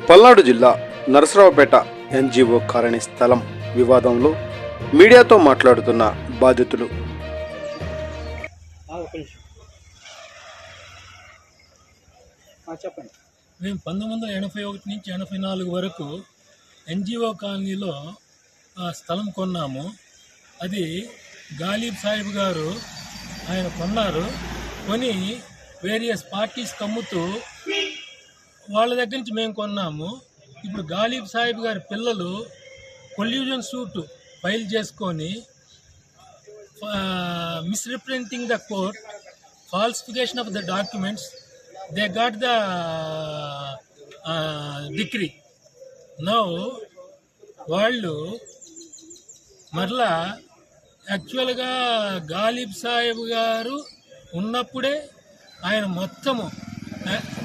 పల్నాడు జిల్లా Narasaraopet NGO colony స్థలం వివాదంలో మీడియాతో మాట్లాడుతున్న బాధితులు. చెప్పండి. మేము 1981 నుంచి 84 వరకు ఎన్జిఓ కాలనీలో స్థలం కొన్నాము. అది గాలిబ్ సాహిబ్ గారు ఆయన కొన్నారు. కొని వేరియస్ పార్టీస్కి అమ్ముతూ వాళ్ళ దగ్గర నుంచి మేము కొన్నాము. ఇప్పుడు గాలిబ్ సాహిబ్ గారి పిల్లలు కొల్యూజన్ సూట్ ఫైల్ చేసుకొని misrepresenting the court, falsification of the documents, they got the decree. Now వాళ్ళు మరలా యాక్చువల్గా గాలిబ్ సాహెబ్ గారు ఉన్నప్పుడే ఆయన మొత్తము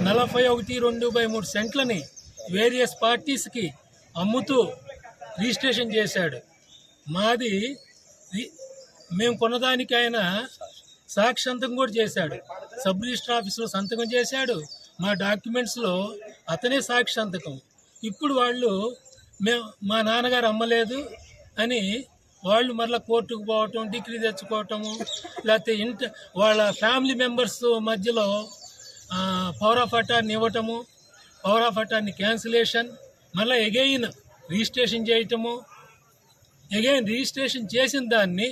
41.2/3 సెంట్లని వేరియస్ పార్టీస్కి అమ్ముతూ రిజిస్ట్రేషన్ చేశాడు. మాది మేము కొన్నదానికి ఆయన సాక్షి సంతకం కూడా చేశాడు. సబ్ రిజిస్టర్ ఆఫీసులో సంతకం చేశాడు. మా డాక్యుమెంట్స్లో అతనే సాక్షి సంతకం. ఇప్పుడు వాళ్ళు మా నాన్నగారు అమ్మలేదు అని వాళ్ళు మరలా కోర్టుకు పోవటం, డిగ్రీ తెచ్చుకోవటము, లేకపోతే వాళ్ళ ఫ్యామిలీ మెంబర్స్ మధ్యలో పవర్ ఆఫ్ అటార్నీ ఇవ్వటము, పవర్ ఆఫ్ అటార్నీ క్యాన్సిలేషన్, మళ్ళీ ఎగైన్ రిజిస్ట్రేషన్ చేయటము, ఎగైన్ రిజిస్ట్రేషన్ చేసిన దాన్ని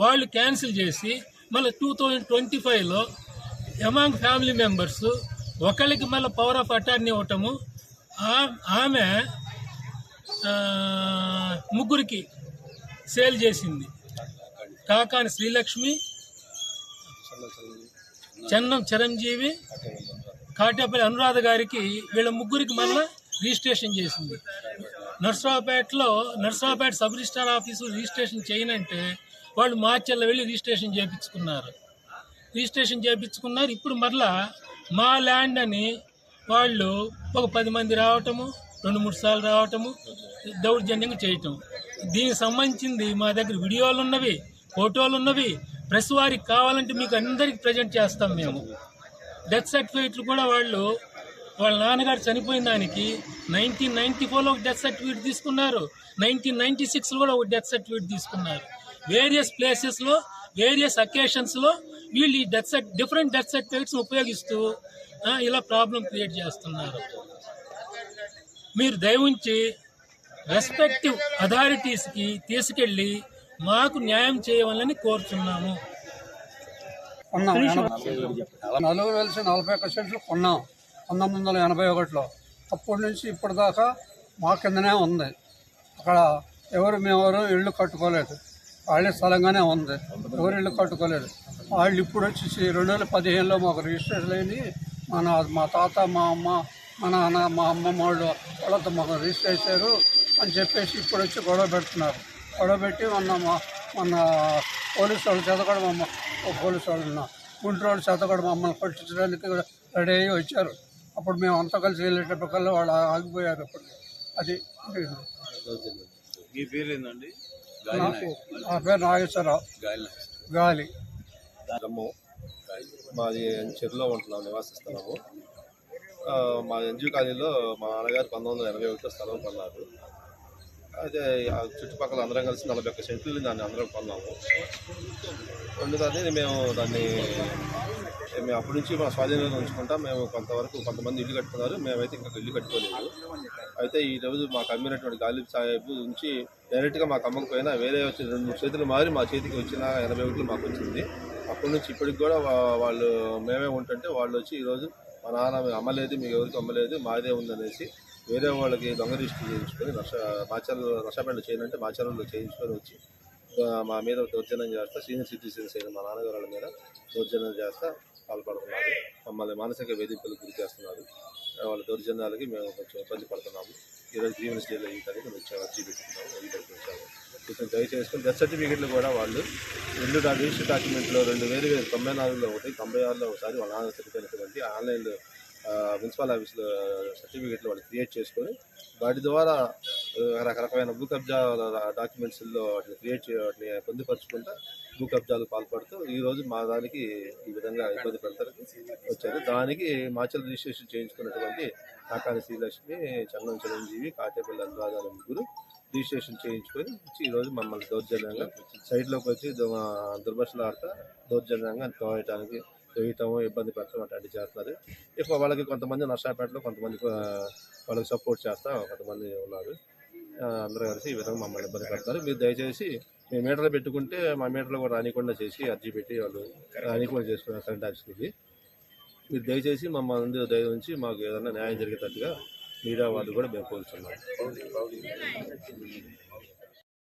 వాళ్ళు క్యాన్సిల్ చేసి మళ్ళీ 2025లో అమాంగ్ ఫ్యామిలీ మెంబర్స్ ఒకళ్ళకి మళ్ళీ పవర్ ఆఫ్ అటార్నీ ఇవ్వటము, ఆమె ముగ్గురికి సేల్ చేసింది. కాకాని శ్రీలక్ష్మి, చెన్నం చిరంజీవి, కాటేపల్లి అనురాధ గారికి, వీళ్ళ ముగ్గురికి మళ్ళీ రిజిస్ట్రేషన్ చేసింది. Narasaraopet sub registrar office registration చేయనంటే వాళ్ళు మార్చెల్లో వెళ్ళి రిజిస్ట్రేషన్ చేయించుకున్నారు. ఇప్పుడు మరలా మా ల్యాండ్ అని వాళ్ళు ఒక 10 మంది రావటము, 2-3 సార్లు రావటము, దౌర్జన్యంగా చేయటం. దీనికి సంబంధించింది మా దగ్గర వీడియోలు ఉన్నవి, ఫోటోలు ఉన్నవి. ప్రెస్ వారికి కావాలంటే మీకు అందరికీ ప్రజెంట్ చేస్తాం. మేము డెత్ సర్టిఫికేట్లు కూడా వాళ్ళ నాన్నగారు చనిపోయిన దానికి 1994లో ఒక డెత్ సర్టిఫికేట్ తీసుకున్నారు, 1996లో కూడా ఒక డెత్ సర్టిఫికేట్ తీసుకున్నారు. వేరియస్ ప్లేసెస్లో, వేరియస్ అకేషన్స్లో వీళ్ళు ఈ డిఫరెంట్ డెత్ సర్టిఫికేట్స్ ఉపయోగిస్తూ ఇలా ప్రాబ్లం క్రియేట్ చేస్తున్నారు. మీరు దయవుంచి రెస్పెక్టివ్ అథారిటీస్కి తీసుకెళ్ళి మాకు న్యాయం చేయవాలని కోరుతున్నాము. నలుగురు కలిసి 41 సెంట్లు కొన్నాం 1981లో. అప్పటి నుంచి ఇప్పటిదాకా మా కిందనే ఉంది. అక్కడ మేమెవరు ఇళ్ళు కట్టుకోలేదు, వాళ్ళే స్థలంగానే ఉంది, ఎవరు ఇళ్ళు కట్టుకోలేదు. వాళ్ళు ఇప్పుడు వచ్చేసి 2015లో మాకు రిజిస్ట్రేషన్ అయింది. మా తాత, మా అమ్మ, మా నాన్న, మా అమ్మమ్మ వాళ్ళతో మాకు రిజిస్టర్ చేశారు అని చెప్పేసి ఇప్పుడు వచ్చి గొడవ పెడుతున్నారు. గొడవ పెట్టి మొన్న పోలీసు వాళ్ళ చేత కూడా పోలీసు వాళ్ళు గుంటూరు వాళ్ళ చేత కూడా మమ్మల్ని పట్టించడానికి రెడీ అయ్యి వచ్చారు. అప్పుడు మేము అంతా కలిసి వెళ్ళేటప్పటికల్లా వాళ్ళు ఆగిపోయారు. అప్పుడు అది మీ పేరు ఏంటండి? నా పేరు నాగేశ్వరరావు, గాలి. మాది చెరులో ఉంటున్నాం, నివాసిస్తున్నాము. మా ఎన్జిఓ కాలనీలో మా నాన్నగారు 1981లో స్థలం కొన్నారు. అయితే చుట్టుపక్కల అందరం కలిసి 41 సెంట్లు దాన్ని అందరం కొన్నాము. అందుకని మేము అప్పటి నుంచి మా స్వాధీనంలో ఉంచుకుంటాం. మేము కొంతమంది ఇల్లు కట్టుకున్నారు, మేమైతే ఇంకా ఇల్లు కట్టుకోలేదు. అయితే ఈరోజు మాకు అమ్మినటువంటి గాలిబ్ సాహెబ్ నుంచి డైరెక్ట్గా మాకు అమ్మకపోయినా వేరే వచ్చి 2-3 చేతులు మారి మా చేతికి వచ్చిన 81లో మాకు వచ్చింది. అప్పటి నుంచి ఇప్పటికి కూడా వాళ్ళు మేమే ఉంటుంటే వాళ్ళు వచ్చి ఈరోజు మా నాన్న అమ్మలేదు, మీకు ఎవరికి అమ్మలేదు, మాదే ఉందనేసి వేరే వాళ్ళకి దొంగ రిజిస్టర్ చేయించుకొని నర్సాపేటలో చేయనంటే మాచర్లలో చేయించుకొని వచ్చి మా మీద దౌర్జన్యం చేస్తా, సీనియర్ సిటిజన్స్ అయిన మా నాన్నగారు వాళ్ళ మీద దౌర్జన్యం చేస్తా పాల్పడుతున్నారు. మమ్మల్ని మానసిక వేధింపులు గురి చేస్తున్నారు. వాళ్ళ దౌర్జన్యాలకి మేము కొంచెం ఇబ్బంది పడుతున్నాము. ఈరోజు గ్రీవెన్స్ డేలో ఈ తరగతి వచ్చాము, అర్జీ పెట్టుకున్నాము, వచ్చాము. కొంచెం దయచేసుకొని డెత్ సర్టిఫికేట్లు కూడా వాళ్ళు రిజిస్టర్ డాక్యుమెంట్లో 2 వేరు 94లో ఒకటి, 96లో ఒకసారి వాళ్ళ నాన్న సరిపోయినటువంటి ఆన్లైన్లో మున్సిపల్ ఆఫీస్లో సర్టిఫికేట్లు వాళ్ళు క్రియేట్ చేసుకొని వాటి ద్వారా రకరకమైన భూ కబ్జా డాక్యుమెంట్స్లో వాటిని క్రియేట్ వాటిని పొందుపరుచుకుంటా భూ కబ్జాలు పాల్పడుతూ ఈరోజు మా దానికి ఈ విధంగా ఇబ్బంది పెడతారు వచ్చారు. దానికి మాచల్ రిజిస్ట్రేషన్ చేయించుకున్నటువంటి కాకాని శ్రీలక్ష్మి, చందం చిరంజీవి, కాటేపల్లి అనురాధ అనే ముగ్గురు రిజిస్ట్రేషన్ చేయించుకొని వచ్చి ఈరోజు మమ్మల్ని దౌర్జన్యంగా సైట్లోకి వచ్చి దుర్భాషలు ఆడతా దౌర్జన్యంగా తోయటము, ఇబ్బంది పెట్టడం అట్లాంటివి చేస్తున్నారు. ఇప్పుడు వాళ్ళకి కొంతమంది నర్సాపేటలో కొంతమంది వాళ్ళకి సపోర్ట్ చేస్తా కొంతమంది ఉన్నారు. అందరూ కలిసి ఈ విధంగా మమ్మల్ని ఇబ్బంది పెడతారు. మీరు దయచేసి మేము మీటర్లు పెట్టుకుంటే మా మీటర్లో కూడా రానికుండా చేసి అర్జీ పెట్టి వాళ్ళు రానికుండా చేస్తున్నారు కరెంట్ ఆఫీస్కి. మీరు దయచేసి మమ్మల్ని దయ ఉంచి మాకు ఏదైనా న్యాయం జరిగేటట్టుగా మీడియా వాళ్ళు కూడా మేము కోరుతున్నాం.